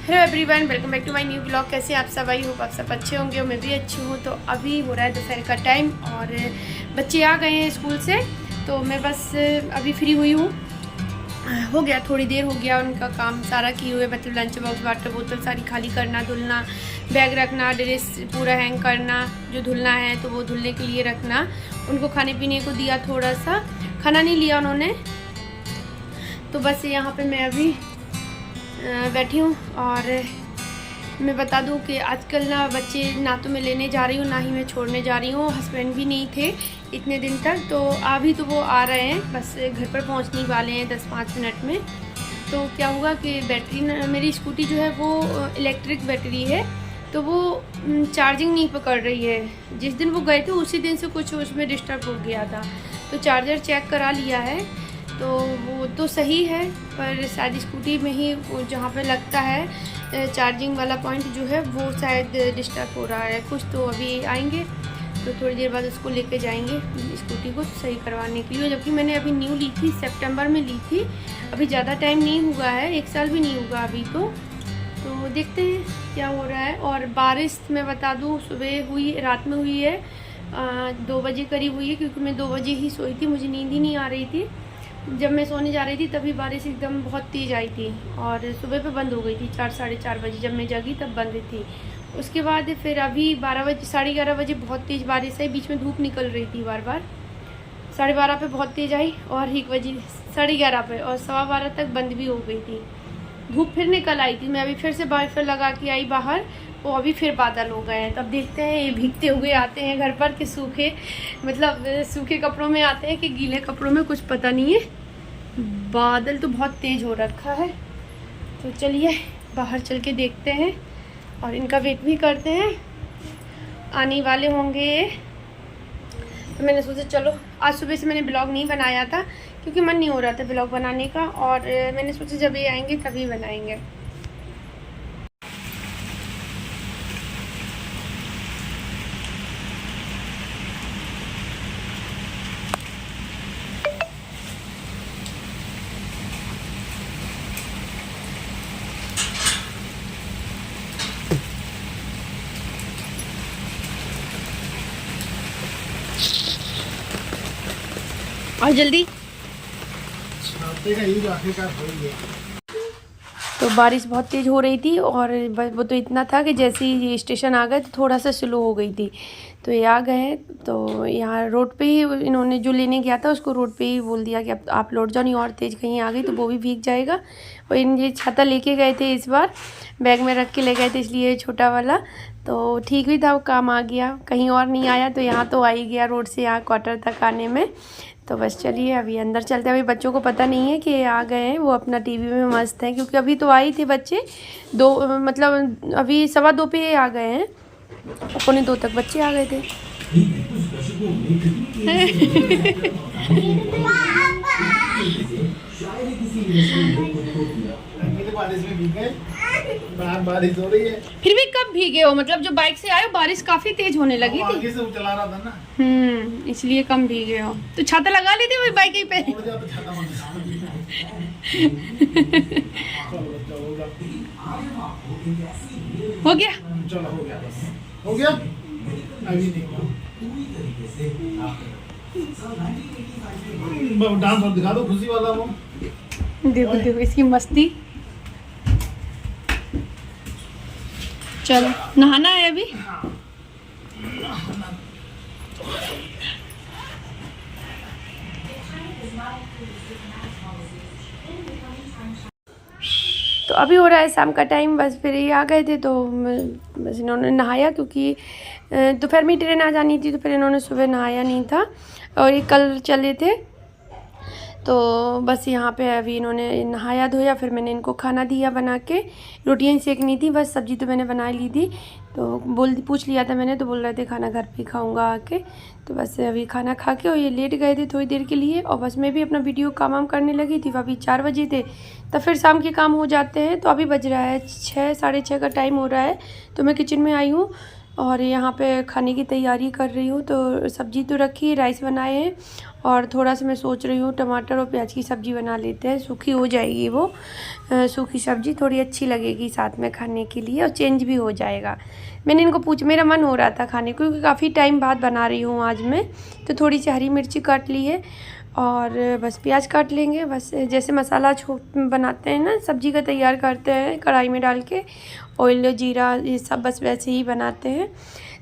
Hello everyone, welcome back to my new blog. कैसे आप सब? आई होप आप सब अच्छे होंगे और मैं भी अच्छी हूँ। तो अभी हो रहा है दोपहर का टाइम और बच्चे आ गए हैं स्कूल से, तो मैं बस अभी फ्री हुई हूँ। हो गया, थोड़ी देर हो गया उनका काम सारा किए हुए, मतलब लंच बॉक्स, वाटर बोतल सारी खाली करना, धुलना, बैग रखना, ड्रेस पूरा हैंग करना, जो धुलना है तो वो धुलने के लिए रखना। उनको खाने पीने को दिया, थोड़ा सा खाना नहीं लिया उन्होंने, तो बस यहाँ पे मैं अभी बैठी हूँ। और मैं बता दूँ कि आजकल ना बच्चे ना तो मैं लेने जा रही हूँ ना ही मैं छोड़ने जा रही हूँ। हस्बैंड भी नहीं थे इतने दिन तक, तो अभी तो वो आ रहे हैं, बस घर पर पहुँचने वाले हैं 10-5 मिनट में। तो क्या हुआ कि बैटरी मेरी स्कूटी जो है वो इलेक्ट्रिक बैटरी है, तो वो चार्जिंग नहीं पकड़ रही है। जिस दिन वो गए थे उसी दिन से कुछ उसमें डिस्टर्ब हो गया था, तो चार्जर चेक करा लिया है, तो वो तो सही है, पर शायद स्कूटी में ही जहाँ पे लगता है चार्जिंग वाला पॉइंट जो है वो शायद डिस्टर्ब हो रहा है कुछ। तो अभी आएंगे तो थोड़ी देर बाद उसको लेके जाएंगे स्कूटी को सही करवाने के लिए, जबकि मैंने अभी न्यू ली थी, सितंबर में ली थी, अभी ज़्यादा टाइम नहीं हुआ है, 1 साल भी नहीं हुआ अभी तो देखते हैं क्या हो रहा है। और बारिश मैं बता दूँ सुबह हुई, रात में हुई है, 2 बजे करीब हुई है, क्योंकि मैं 2 बजे ही सोई थी, मुझे नींद ही नहीं आ रही थी। जब मैं सोने जा रही थी तभी बारिश एकदम बहुत तेज़ आई थी और सुबह पे बंद हो गई थी 4-4:30 बजे, जब मैं जगी तब बंद थी। उसके बाद फिर अभी 12 बजे, 11:30 बजे बहुत तेज़ बारिश आई, बीच में धूप निकल रही थी बार बार। 12:30 पे बहुत तेज़ आई और 1 बजे 11:30 पे, और 12:15 तक बंद भी हो गई थी। धूप फिर निकल आई थी, मैं अभी फिर से वाइफर लगा के आई बाहर, वो अभी फिर बादल हो गए हैं। तब देखते हैं ये भीगते हुए आते हैं घर पर कि सूखे, मतलब सूखे कपड़ों में आते हैं कि गीले कपड़ों में, कुछ पता नहीं है। बादल तो बहुत तेज़ हो रखा है, तो चलिए बाहर चल के देखते हैं और इनका वेट भी करते हैं, आने वाले होंगे ये। तो मैंने सोचा चलो, आज सुबह से मैंने ब्लॉग नहीं बनाया था क्योंकि मन नहीं हो रहा था ब्लॉग बनाने का, और मैंने सोचा जब ये आएंगे तभी बनाएंगे। और जल्दी, तो बारिश बहुत तेज़ हो रही थी और वो तो इतना था कि जैसे ही ये स्टेशन आ गए तो थोड़ा सा स्लो हो गई थी। तो ये आ गए, तो यहाँ रोड पे ही इन्होंने जो लेने गया था उसको रोड पे ही बोल दिया कि अब आप लौट जाओ, नहीं और तेज़ कहीं आ गई तो वो भी भीग जाएगा। और इन ये छाता लेके गए थे, इस बार बैग में रख के ले गए थे, इसलिए छोटा वाला, तो ठीक भी था, वो काम आ गया। कहीं और नहीं आया तो यहाँ तो आ ही गया, रोड से यहाँ क्वार्टर तक आने में। तो बस चलिए अभी अंदर चलते हैं। अभी बच्चों को पता नहीं है कि आ गए हैं, वो अपना टीवी में मस्त हैं, क्योंकि अभी तो आई थे बच्चे 2, मतलब अभी 2:15 पे आ गए हैं, 1:45 तक बच्चे आ गए थे। बारिश हो रही है, फिर भी कब भीगे हो? मतलब जो बाइक से आए हो बारिश काफी तेज होने लगी थी, आगे से वो चला रहा था ना, इसलिए कम भीगे हो। तो छाता लगा लेते वही बाइक ही पे। हो गया, चलो हो गया, बस हो गया, अभी नहीं डांस और दिखा दो खुशी वाला वो। देखो देखो इसकी मस्ती। चलो नहाना है अभी। तो अभी हो रहा है शाम का टाइम, बस फिर ये आ गए थे तो बस इन्होंने नहाया, क्योंकि दोपहर में ट्रेन आ जानी थी, तो फिर इन्होंने सुबह नहाया नहीं था और ये कल चले थे, तो बस यहाँ पे अभी इन्होंने नहाया धोया, फिर मैंने इनको खाना दिया बना के। रोटियाँ सेकनी थी बस, सब्ज़ी तो मैंने बना ली थी, तो पूछ लिया था मैंने, तो बोल रहे थे खाना घर पे खाऊंगा आके। तो बस अभी खाना खा के और ये लेट गए थे थोड़ी देर के लिए, और बस मैं भी अपना वीडियो काम करने लगी थी। अभी 4 बजे थे, तब फिर शाम के काम हो जाते हैं। तो अभी बज रहा है 6, 6:30 का टाइम हो रहा है, तो मैं किचन में आई हूँ। और यहाँ पे खाने की तैयारी कर रही हूँ। तो सब्ज़ी तो रखी है, राइस बनाए हैं और थोड़ा सा मैं सोच रही हूँ टमाटर और प्याज की सब्ज़ी बना लेते हैं, सूखी हो जाएगी वो। सूखी सब्ज़ी थोड़ी अच्छी लगेगी साथ में खाने के लिए और चेंज भी हो जाएगा। मैंने इनको मेरा मन हो रहा था खाने को क्योंकि काफ़ी टाइम बाद बना रही हूँ आज मैं। तो थोड़ी सी हरी मिर्ची काट ली है और बस प्याज काट लेंगे। बस जैसे मसाला बनाते हैं ना, सब्ज़ी का तैयार करते हैं कढ़ाई में डाल के, ऑयल जीरा ये सब बस वैसे ही बनाते हैं।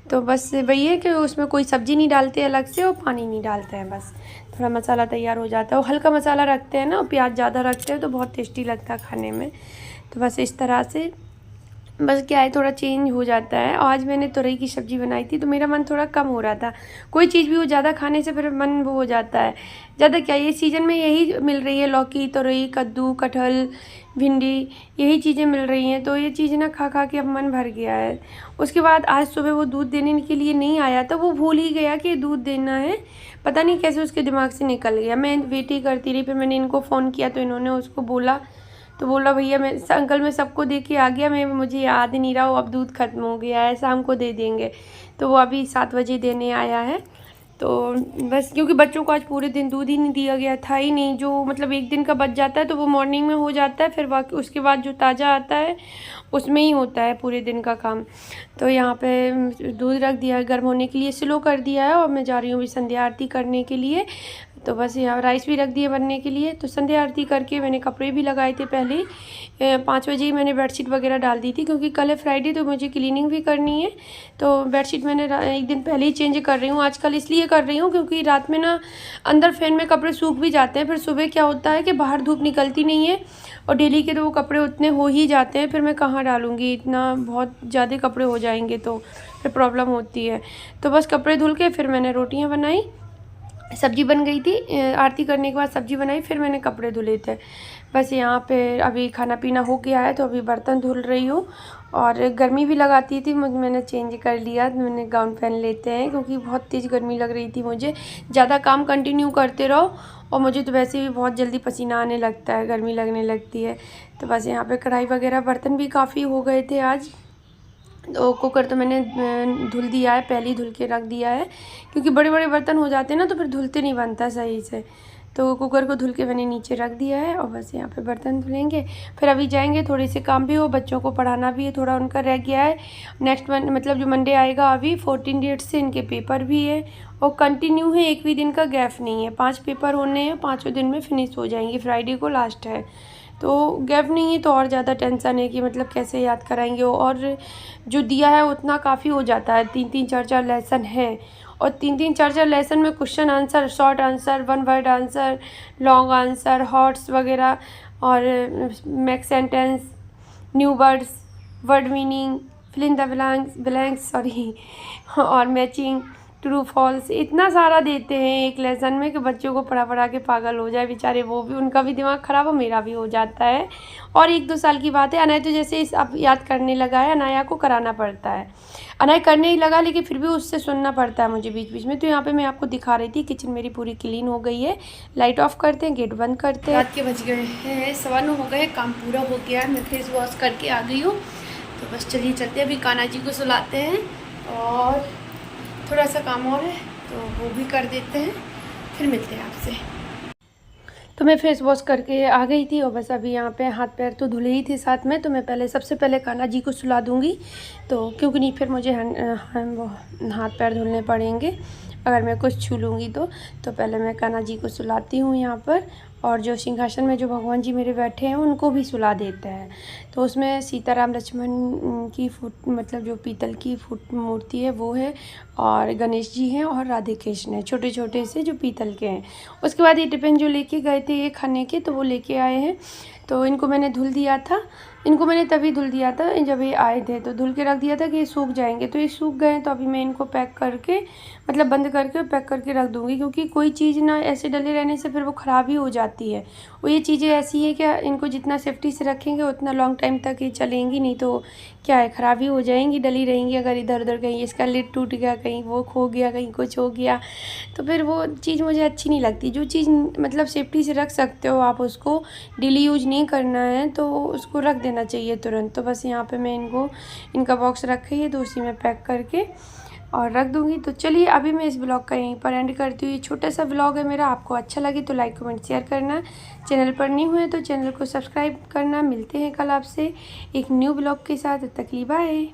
तो बस वही है कि उसमें कोई सब्ज़ी नहीं डालते अलग से और पानी नहीं डालते हैं, बस थोड़ा मसाला तैयार हो जाता है। और हल्का मसाला रखते हैं ना, और प्याज ज़्यादा रखते हैं तो बहुत टेस्टी लगता है खाने में। तो बस इस तरह से बस क्या है, थोड़ा चेंज हो जाता है। आज मैंने तुरई की सब्ज़ी बनाई थी तो मेरा मन थोड़ा कम हो रहा था। कोई चीज़ भी वो ज़्यादा खाने से फिर मन वो हो जाता है। ज़्यादा क्या, ये सीज़न में यही मिल रही है, लौकी, तुरई, कद्दू, कटहल, भिंडी, यही चीज़ें मिल रही हैं। तो ये चीज़ ना खा खा के अब मन भर गया है। उसके बाद आज सुबह वो दूध देने के लिए नहीं आया तो वो भूल ही गया कि दूध देना है, पता नहीं कैसे उसके दिमाग से निकल गया। मैं वेट ही करती रही, फिर मैंने इनको फ़ोन किया तो इन्होंने उसको बोला, तो बोला भैया मैं अंकल मैं सबको दे के आ गया, मुझे याद ही नहीं रहा, वो अब दूध ख़त्म हो गया है, शाम को दे देंगे। तो वो अभी 7 बजे देने आया है। तो बस क्योंकि बच्चों को आज पूरे दिन दूध ही नहीं दिया गया था ही नहीं, जो मतलब एक दिन का बच जाता है तो वो मॉर्निंग में हो जाता है, फिर बाकी उसके बाद जो ताज़ा आता है उसमें ही होता है पूरे दिन का काम। तो यहाँ पे दूध रख दिया है गर्म होने के लिए, स्लो कर दिया है और मैं जा रही हूँ अभी संध्या आरती करने के लिए। तो बस यहाँ राइस भी रख दिए बनने के लिए। तो संध्या आरती करके मैंने कपड़े भी लगाए थे पहले ही, 5 बजे ही मैंने बेडशीट वगैरह डाल दी थी क्योंकि कल है फ्राइडे तो मुझे क्लीनिंग भी करनी है। तो बेडशीट मैंने एक दिन पहले ही चेंज कर रही हूँ आजकल, इसलिए कर रही हूँ क्योंकि रात में ना अंदर फैन में कपड़े सूख भी जाते हैं, फिर सुबह क्या होता है कि बाहर धूप निकलती नहीं है और डेली के तो वो कपड़े उतने हो ही जाते हैं, फिर मैं कहाँ डालूँगी, इतना बहुत ज़्यादा कपड़े हो जाएंगे तो फिर प्रॉब्लम होती है। तो बस कपड़े धुल के फिर मैंने रोटियाँ बनाई, सब्ज़ी बन गई थी, आरती करने के बाद सब्ज़ी बनाई, फिर मैंने कपड़े धुले थे। बस यहाँ पे अभी खाना पीना हो गया है तो अभी बर्तन धुल रही हूँ। और गर्मी भी लगाती थी, मैंने चेंज कर लिया, मैंने गाउन पहन लेते हैं क्योंकि बहुत तेज़ गर्मी लग रही थी मुझे। ज़्यादा काम कंटिन्यू करते रहो और मुझे तो वैसे भी बहुत जल्दी पसीना आने लगता है, गर्मी लगने लगती है। तो बस यहाँ पे कढ़ाई वगैरह बर्तन भी काफ़ी हो गए थे आज। तो कुकर तो मैंने धुल दिया है, पहले ही धुल के रख दिया है क्योंकि बड़े बड़े बर्तन हो जाते हैं ना तो फिर धुलते नहीं बनता सही से। तो कुकर को धुल के मैंने नीचे रख दिया है और बस यहाँ पे बर्तन धुलेंगे, फिर अभी जाएंगे, थोड़े से काम भी हो, बच्चों को पढ़ाना भी है, थोड़ा उनका रह गया है। नेक्स्ट मंथ मतलब जो मंडे आएगा अभी 14 डेट से इनके पेपर भी है और कंटिन्यू है, एक भी दिन का गैप नहीं है। 5 पेपर होने हैं, 5 दिन में फिनिश हो जाएंगे, फ्राइडे को लास्ट है। तो गैप नहीं है तो और ज़्यादा टेंशन है कि मतलब कैसे याद कराएंगे। और जो दिया है उतना काफ़ी हो जाता है, 3-3 4-4 लेसन है और 3-3 4-4 लेसन में question answer, short answer, 1 word answer, long answer, HOTS वगैरह और max sentence, new words, word meaning, fill in the blanks sorry और मैचिंग, ट्रू फॉल्स, इतना सारा देते हैं एक लेसन में कि बच्चों को पढ़ा पढ़ा के पागल हो जाए बेचारे, वो भी उनका भी दिमाग ख़राब हो, मेरा भी हो जाता है। और 1-2 साल की बात है, अनाया तो जैसे अब याद करने लगा है, अनाया को कराना पड़ता है, अनाया करने ही लगा लेकिन फिर भी उससे सुनना पड़ता है मुझे बीच बीच में। तो यहाँ पे मैं आपको दिखा रही थी, किचन मेरी पूरी क्लीन हो गई है। लाइट ऑफ करते हैं, गेट बंद करते हैं। रात के बज गए हैं 9:15 हो गए, काम पूरा हो गया है, मैं फेस वॉश करके आ गई हूँ। तो बस चलिए चलते हैं, अभी कान्हा जी को सुलाते हैं और थोड़ा सा काम और है तो वो भी कर देते हैं, फिर मिलते हैं आपसे। तो मैं फेस वॉश करके आ गई थी और बस अभी यहाँ पे हाथ पैर तो धुले ही थे साथ में। तो मैं सबसे पहले कान्हा जी को सुला दूँगी, तो क्योंकि नहीं फिर मुझे हाथ पैर धुलने पड़ेंगे अगर मैं कुछ छू लूँगी तो पहले मैं कान्हा जी को सुलाती हूँ यहाँ पर। और जो सिंहासन में जो भगवान जी मेरे बैठे हैं उनको भी सुला देते हैं। तो उसमें सीताराम लक्ष्मण की मतलब जो पीतल की मूर्ति है वो है, और गणेश जी हैं और राधे कृष्ण हैं, छोटे छोटे से जो पीतल के हैं। उसके बाद ये टिफ़िन जो लेके गए थे ये खाने के, तो वो लेके आए हैं। तो इनको मैंने धुल दिया था, इनको मैंने तभी धुल दिया था जब ये आए थे, तो धुल के रख दिया था कि ये सूख जाएंगे। तो ये सूख गए, तो अभी मैं इनको पैक करके मतलब बंद करके पैक करके रख दूँगी, क्योंकि कोई चीज़ ना ऐसे डले रहने से फिर वो ख़राब ही हो जाती है। और ये चीज़ें ऐसी है कि इनको जितना सेफ्टी से रखेंगे उतना लॉन्ग टाइम तक ये चलेंगी, नहीं तो क्या है ख़राब ही हो जाएंगी, डली रहेंगी। अगर इधर उधर कहीं इसका लिड टूट गया, कहीं वो खो गया, कहीं कुछ हो गया, तो फिर वो चीज़ मुझे अच्छी नहीं लगती। जो चीज़ मतलब सेफ्टी से रख सकते हो आप उसको डेली यूज नहीं करना है तो उसको रख देना चाहिए तुरंत। तो बस यहाँ पे मैं इनको इनका बॉक्स रखी है तो उसी में पैक करके और रख दूँगी। तो चलिए अभी मैं इस ब्लॉग का यहीं पर एंड करती हूँ। ये छोटा सा ब्लॉग है मेरा, आपको अच्छा लगे तो लाइक कमेंट शेयर करना, चैनल पर नहीं हुए तो चैनल को सब्सक्राइब करना। मिलते हैं कल आपसे एक न्यू ब्लॉग के साथ, तब तक के लिए बाय।